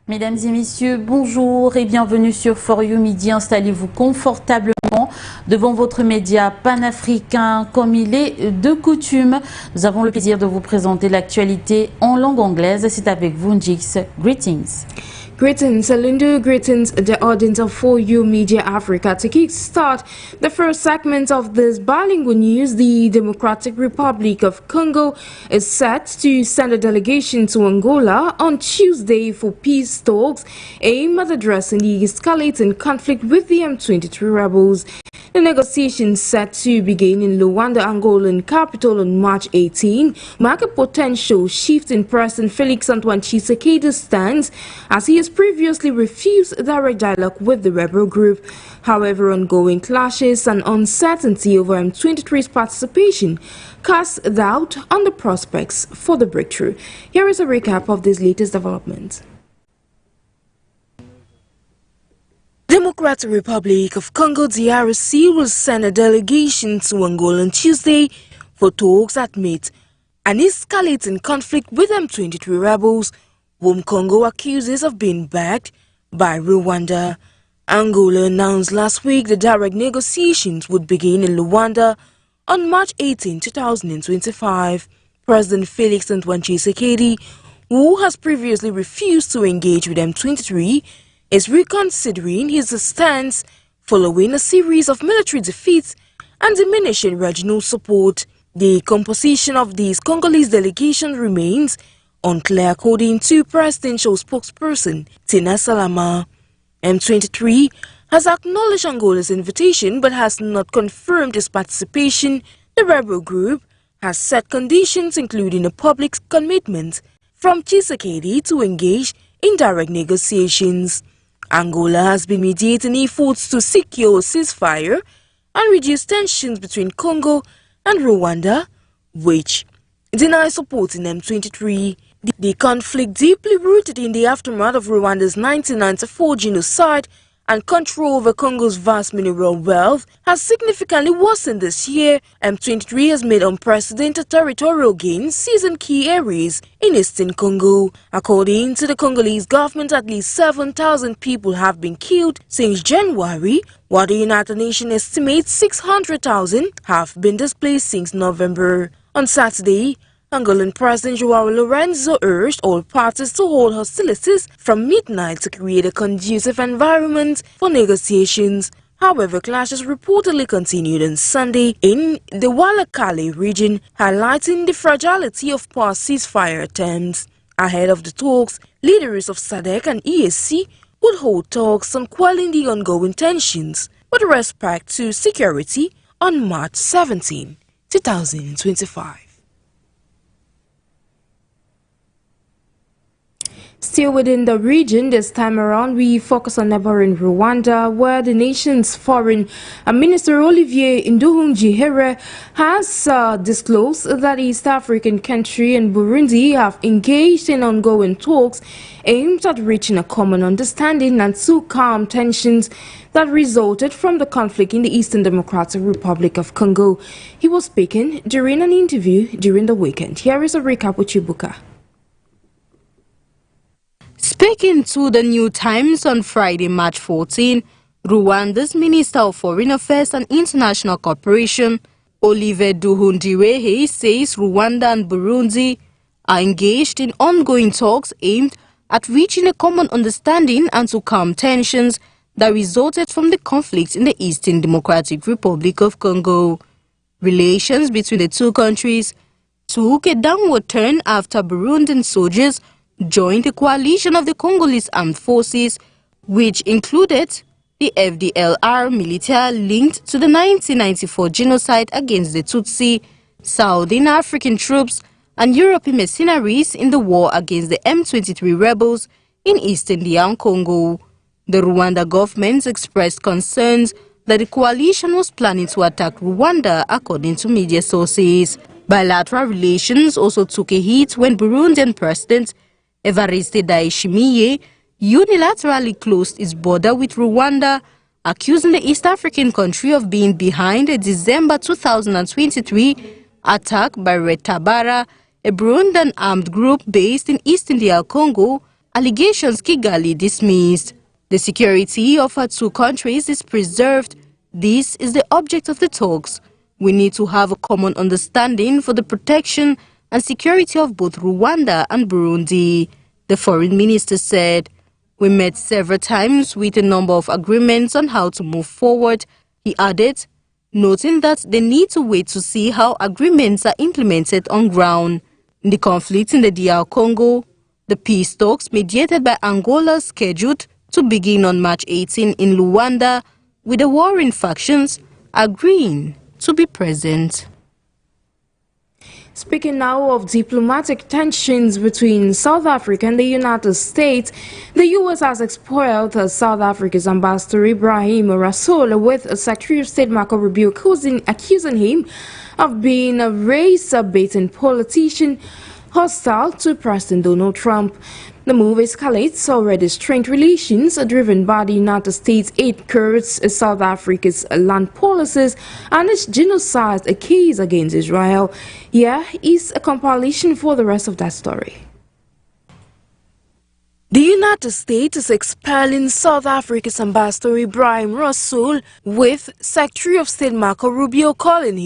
Mesdames et messieurs, bonjour et bienvenue sur You Midi. Installez-vous confortablement devant votre média panafricain comme il est de coutume. Nous avons le plaisir de vous présenter l'actualité en langue anglaise. C'est avec vous, Njix. Greetings. Greetings, Alindu. Greetings, the audience of You Media Africa. To kickstart the first segment of this bilingual news, the Democratic Republic of Congo is set to send a delegation to Angola on Tuesday for peace talks aimed at addressing the escalating conflict with the M23 rebels. The negotiations set to begin in Luanda, Angolan capital on March 18 mark a potential shift in President Felix Antoine Tshisekedi's stance, as he has previously refused direct dialogue with the rebel group. However, ongoing clashes and uncertainty over M23's participation cast doubt on the prospects for the breakthrough. Here is a recap of this latest development. Democratic Republic of Congo DRC will send a delegation to Angola on Tuesday for talks amid an escalating conflict with M23 rebels, whom Congo accuses of being backed by Rwanda. Angola announced last week the direct negotiations would begin in Luanda on March 18, 2025. President Felix Antoine Tshisekedi, who has previously refused to engage with M23, is reconsidering his stance following a series of military defeats and diminishing regional support. The composition of this Congolese delegation remains unclear, according to presidential spokesperson Tina Salama. M23 has acknowledged Angola's invitation but has not confirmed its participation. The rebel group has set conditions, including a public commitment from Tshisekedi to engage in direct negotiations. Angola has been mediating efforts to secure a ceasefire and reduce tensions between Congo and Rwanda, which deny supporting M23. The conflict, deeply rooted in the aftermath of Rwanda's 1994 genocide and control over Congo's vast mineral wealth, has significantly worsened this year. M23 has made unprecedented territorial gains, seizing key areas in eastern Congo. According to the Congolese government, at least 7,000 people have been killed since January, while the United Nations estimates 600,000 have been displaced since November. On Saturday, Angolan President João Lourenço urged all parties to hold hostilities from midnight to create a conducive environment for negotiations. However, clashes reportedly continued on Sunday in the Walikale region, highlighting the fragility of past ceasefire attempts. Ahead of the talks, leaders of SADC and EAC would hold talks on quelling the ongoing tensions with respect to security on March 17, 2025. Still within the region, this time around we focus on neighboring Rwanda, where the nation's foreign minister Olivier Nduhungirehe has disclosed that East African country and Burundi have engaged in ongoing talks aimed at reaching a common understanding and to calm tensions that resulted from the conflict in the Eastern Democratic Republic of Congo. He was speaking during an interview during the weekend. Here is a recap with Chibuka. Speaking to the New Times on Friday, March 14, Rwanda's Minister of Foreign Affairs and International Cooperation, Olivier Nduhungirehe, says Rwanda and Burundi are engaged in ongoing talks aimed at reaching a common understanding and to calm tensions that resulted from the conflict in the Eastern Democratic Republic of Congo. Relations between the two countries took a downward turn after Burundian soldiers joined the coalition of the Congolese armed forces, which included the FDLR military linked to the 1994 genocide against the Tutsi, Southern African troops, and European mercenaries in the war against the M23 rebels in eastern DR Congo. The Rwanda government expressed concerns that the coalition was planning to attack Rwanda, according to media sources. Bilateral relations also took a hit when Burundian President Evariste Ndayishimiye unilaterally closed its border with Rwanda accusing the East African country of being behind a December 2023 attack by Red Tabara, a Burundian armed group based in Eastern DR Congo, allegations Kigali dismissed. The security of our two countries is preserved. This is the object of the talks. We need to have a common understanding for the protection and security of both Rwanda and Burundi, the foreign minister said. We met several times with a number of agreements on how to move forward, he added, noting that they need to wait to see how agreements are implemented on ground. The conflict in the DR Congo, the peace talks mediated by Angola scheduled to begin on March 18 in Luanda, with the warring factions agreeing to be present. Speaking now of diplomatic tensions between South Africa and the United States, the U.S. has expelled South Africa's ambassador Ibrahim Rasool, with Secretary of State Marco Rubio accusing him of being a race-baiting politician hostile to President Donald Trump. The move escalates already strained relations driven by the United States' aid curbs South Africa's land policies and its genocide case against Israel. Here is a compilation for the rest of that story. The United States is expelling South Africa's ambassador Ibrahim Rasool, with Secretary of State Marco Rubio calling him